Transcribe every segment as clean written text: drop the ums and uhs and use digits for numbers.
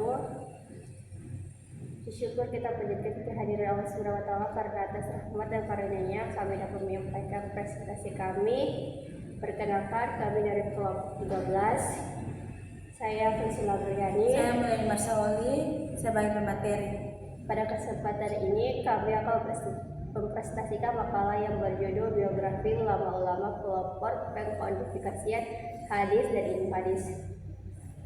wabarakatuh. Syukur kita panjatkan kehadiran Allah Subhanahu wa taala karena atas rahmat dan karunia-Nya kami dapat menyampaikan presentasi kami. Perkenalkan, kami dari kelompok 13. Saya Priscilla Briani. Saya Mulai Marsawali sebagai pemateri. Pada kesempatan ini kami akan mempresentasikan makalah yang berjudul Biografi Ulama-Ulama Pelopor Pengkodifikasian Hadis dan Ilmu Hadis.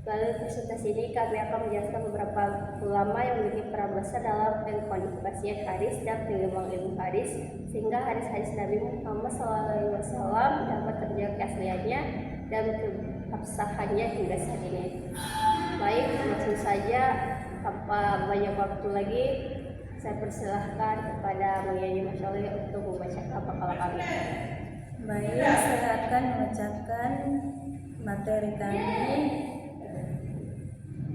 Melalui presentasi ini kami akan menjelaskan beberapa ulama yang memiliki peran besar dalam pengkodifikasian hadis dan pengembangan ilmu hadis, sehingga hadis-hadis Nabi Muhammad SAW dapat terjaga keasliannya dan keabsahannya hingga saat ini. Baik, langsung saja tanpa banyak waktu lagi, saya persilahkan kepada Mulyani Masyali untuk membacakan makalah kami. Baik, saya akan membacakan materi kami,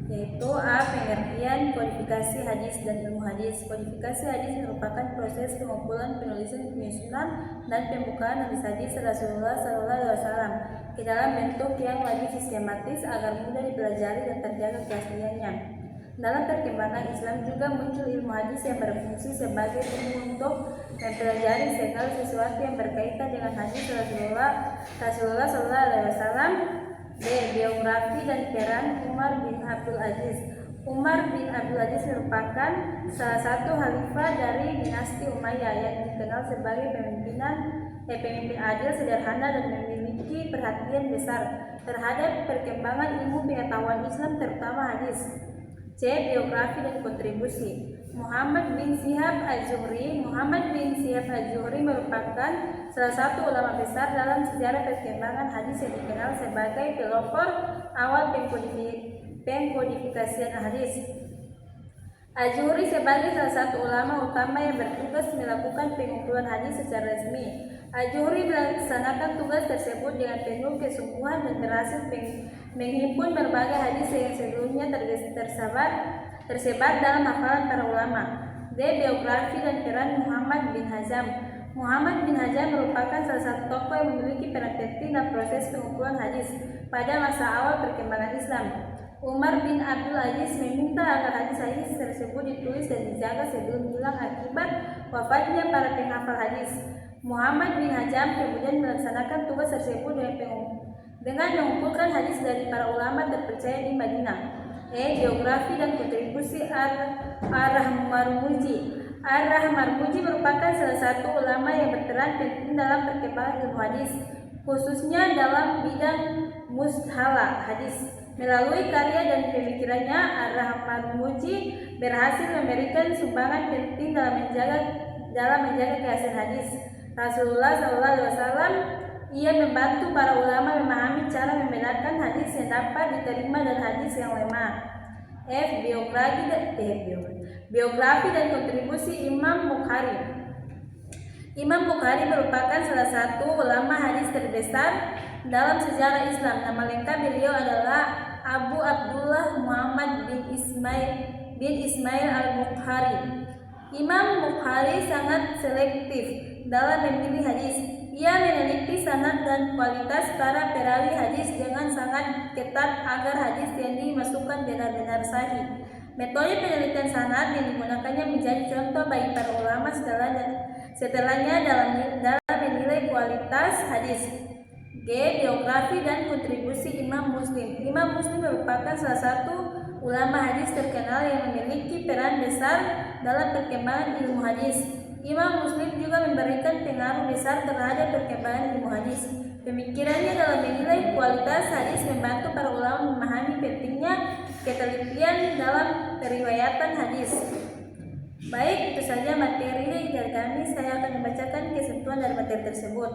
yaitu pengertian kodifikasi hadis dan ilmu hadis. Kodifikasi hadis merupakan proses pengumpulan, penulisan, penyusunan, dan pembukaan hadis-hadis Rasulullah SAW ke dalam bentuk yang lebih sistematis agar mudah dipelajari dan terjaga keasliannya. Dalam perkembangan Islam juga muncul ilmu hadis yang berfungsi sebagai ilmu untuk mempelajari segala sesuatu yang berkaitan dengan hadis Rasulullah SAW. Biografi dan peran Umar bin Abdul Aziz. Umar bin Abdul Aziz merupakan salah satu khalifah dari dinasti Umayyah yang dikenal sebagai pemimpin adil, sederhana, dan memiliki perhatian besar terhadap perkembangan ilmu pengetahuan Islam, terutama hadis. Biografi dan kontribusi. Muhammad bin Syihab Az-Zuhri merupakan salah satu ulama besar dalam sejarah perkembangan hadis yang dikenal sebagai pelopor awal pengkodifikasian hadis. Az-Zuhri sebagai salah satu ulama utama yang bertugas melakukan pengumpulan hadis secara resmi. Az-Zuhri melaksanakan tugas tersebut dengan penuh kesungguhan dan berhasil menghimpun berbagai hadis yang sebelumnya tersebar dalam hafalan para ulama. Biografi dan peran Muhammad bin Hazm. Muhammad bin Hazm merupakan salah satu tokoh yang memiliki peran penting dalam proses pengumpulan hadis pada masa awal perkembangan Islam. Umar bin Abdul Aziz meminta agar hadis-hadis tersebut ditulis dan dijaga sebelum hilang akibat wafatnya para penghafal hadis. Muhammad bin Hazm kemudian melaksanakan tugas tersebut dengan mengumpulkan hadis dari para ulama terpercaya di Madinah. Biografi dan kontribusi Ar-Rahmarmuji. Ar-Rahmarmuji merupakan salah satu ulama yang berperan penting dalam perkembangan ilmu hadis, khususnya dalam bidang mustalah hadis. Melalui karya dan pemikirannya, Ar-Rahmarmuji berhasil memberikan sumbangan penting dalam menjaga keaslian hadis Rasulullah SAW. Ia membantu para ulama memahami cara membedakan hadis yang dapat diterima dan hadis yang lemah. Biografi dan kontribusi Imam Bukhari. Imam Bukhari merupakan salah satu ulama hadis terbesar dalam sejarah Islam. Nama lengkap beliau adalah Abu Abdullah Muhammad bin Ismail al-Bukhari. Imam Bukhari sangat selektif dalam memilih hadis. Ia meneliti sanad dan kualitas para perawi hadis dengan sangat ketat agar hadis yang dimasukkan benar-benar sahih. Metode penelitian sanad yang digunakannya menjadi contoh bagi para ulama setelahnya dalam menilai kualitas hadis. Biografi dan kontribusi Imam Muslim. Imam Muslim merupakan salah satu ulama hadis terkenal yang memiliki peran besar dalam perkembangan ilmu hadis. Imam Muslim juga memberikan pengaruh besar terhadap perkembangan ilmu hadis. Pemikirannya dalam menilai kualitas hadis membantu para ulama memahami pentingnya ketelitian dalam periwayatan hadis. Baik, itu saja materi dari kami. Saya akan membacakan kesimpulan dari materi tersebut,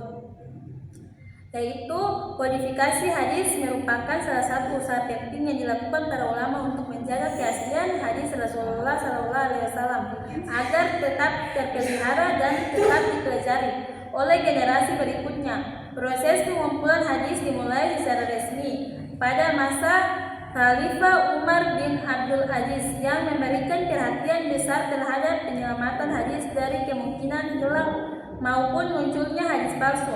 yaitu kodifikasi hadis merupakan salah satu usaha penting yang dilakukan para ulama untuk menjaga keaslian hadis Rasulullah SAW agar tetap terpelihara dan tetap dipelajari oleh generasi berikutnya. Proses pengumpulan hadis dimulai secara resmi pada masa Khalifah Umar bin Abdul Aziz yang memberikan perhatian besar terhadap penyelamatan hadis dari kemungkinan hilang maupun munculnya hadis palsu.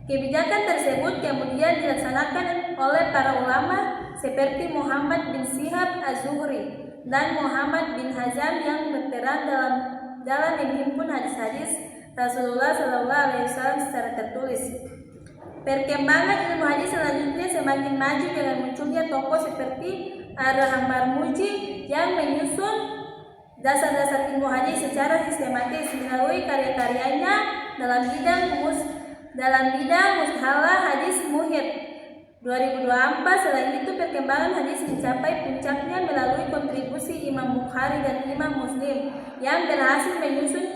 Kebijakan tersebut kemudian dilaksanakan oleh para ulama seperti Muhammad bin Syihab Az-Zuhri dan Muhammad bin Hazam yang berperan dalam menghimpun hadis-hadis Rasulullah SAW secara tertulis. Perkembangan ilmu hadis selanjutnya semakin maju dengan munculnya tokoh seperti Ar-Marmuji yang menyusun dasar-dasar ilmu hadis secara sistematis melalui karya-karyanya dalam bidang mustalah hadis muhit 2024. Selain itu, perkembangan hadis mencapai puncaknya melalui kontribusi Imam Bukhari dan Imam Muslim yang berhasil menyusun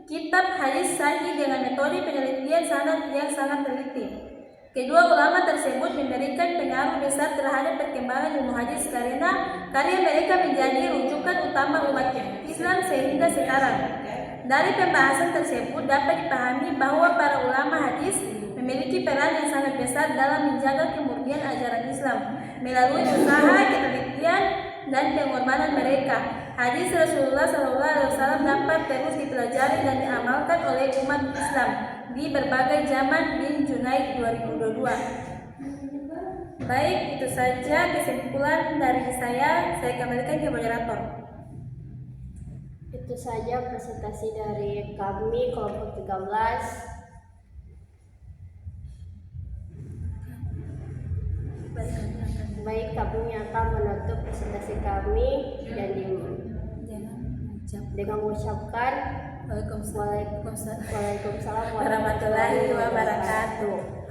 kitab hadis sahih dengan metode penelitian sanad yang sangat teliti. Kedua ulama tersebut memberikan pengaruh besar terhadap perkembangan ilmu hadis karena karya mereka menjadi rujukan utama umat Islam sehingga sekarang. Dari pembahasan tersebut dapat dipahami bahwa para ulama hadis memiliki peran yang sangat besar dalam menjaga kemurnian ajaran Islam melalui usaha, ketelitian, dan pengorbanan mereka. Hadis Rasulullah SAW dapat terus dipelajari dan diamalkan oleh umat Islam di berbagai zaman. Bin Junaid 2022. Baik, itu saja kesimpulan dari saya kembalikan ke moderator. Itu saja presentasi dari kami kelompok 13. Baik, kami akan menutup presentasi kami dan dengan mengucapkan Waalaikumsalam warahmatullahi wabarakatuh.